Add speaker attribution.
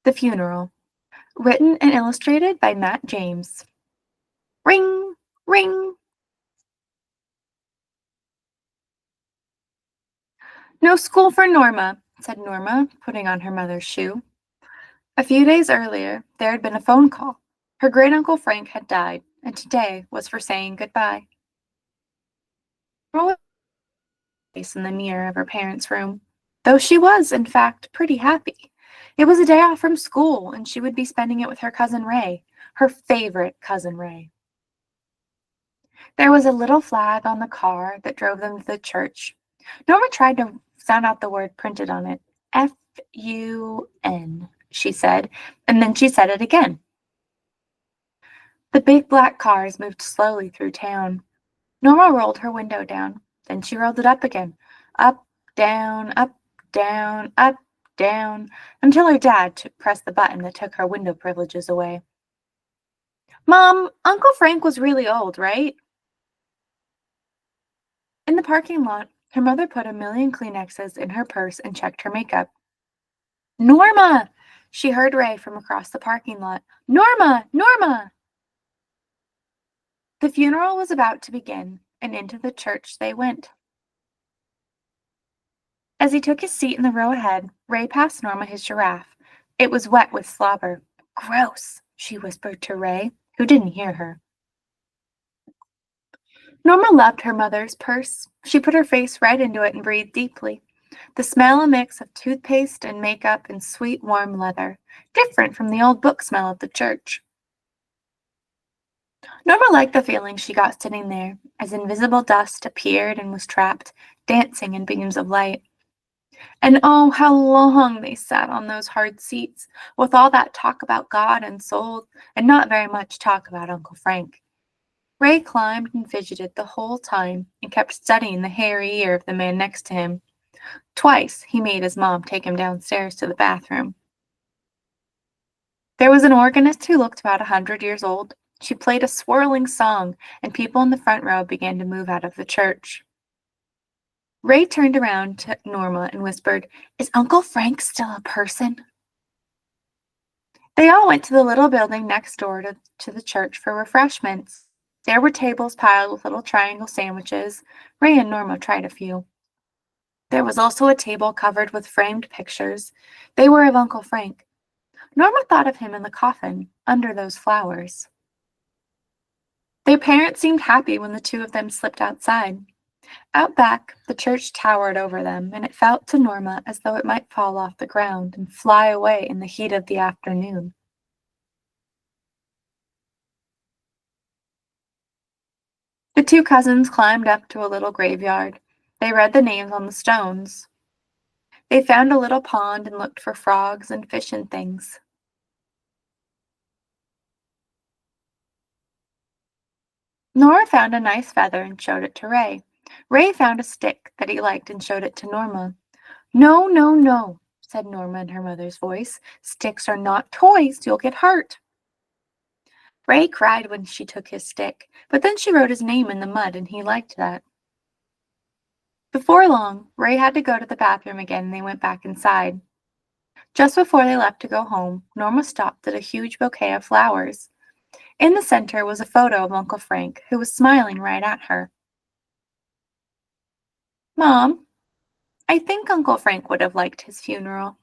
Speaker 1: The Funeral, written and illustrated by Matt James. Ring, ring. No school for Norma, said Norma, putting on her mother's shoe. A few days earlier, there had been a phone call. Her great-uncle Frank had died, and today was for saying goodbye. Norma was face in the mirror of her parents' room, though she was, in fact, pretty happy. It was a day off from school, and she would be spending it with her cousin Ray, her favorite cousin Ray. There was a little flag on the car that drove them to the church. Norma tried to sound out the word printed on it. F-U-N, she said, and then she said it again. The big black cars moved slowly through town. Norma rolled her window down. Then she rolled it up again. Up, down, up, down, until her dad pressed the button that took her window privileges away. Mom, Uncle Frank was really old, right? In the parking lot, her mother put a million Kleenexes in her purse and checked her makeup. Norma! She heard Ray from across the parking lot. Norma! Norma! The funeral was about to begin, and into the church they went. As he took his seat in the row ahead, Ray passed Norma his giraffe. It was wet with slobber. Gross, she whispered to Ray, who didn't hear her. Norma loved her mother's purse. She put her face right into it and breathed deeply. The smell a mix of toothpaste and makeup and sweet, warm leather, different from the old book smell of the church. Norma liked the feeling she got sitting there, as invisible dust appeared and was trapped, dancing in beams of light. And oh, how long they sat on those hard seats, with all that talk about God and souls, and not very much talk about Uncle Frank. Ray climbed and fidgeted the whole time and kept studying the hairy ear of the man next to him. Twice he made his mom take him downstairs to the bathroom. There was an organist who looked about 100 years old. She played a swirling song, and people in the front row began to move out of the church. Ray turned around to Norma and whispered, "Is Uncle Frank still a person?" They all went to the little building next door to the church for refreshments. There were tables piled with little triangle sandwiches. Ray and Norma tried a few. There was also a table covered with framed pictures. They were of Uncle Frank. Norma thought of him in the coffin, under those flowers. Their parents seemed happy when the two of them slipped outside. Out back, the church towered over them, and it felt to Norma as though it might fall off the ground and fly away in the heat of the afternoon. The two cousins climbed up to a little graveyard. They read the names on the stones. They found a little pond and looked for frogs and fish and things. Nora found a nice feather and showed it to Ray. Ray found a stick that he liked and showed it to Norma. No, no, no, said Norma in her mother's voice. Sticks are not toys. You'll get hurt. Ray cried when she took his stick, but then she wrote his name in the mud and he liked that. Before long, Ray had to go to the bathroom again and they went back inside. Just before they left to go home, Norma stopped at a huge bouquet of flowers. In the center was a photo of Uncle Frank, who was smiling right at her. Mom, I think Uncle Frank would have liked his funeral.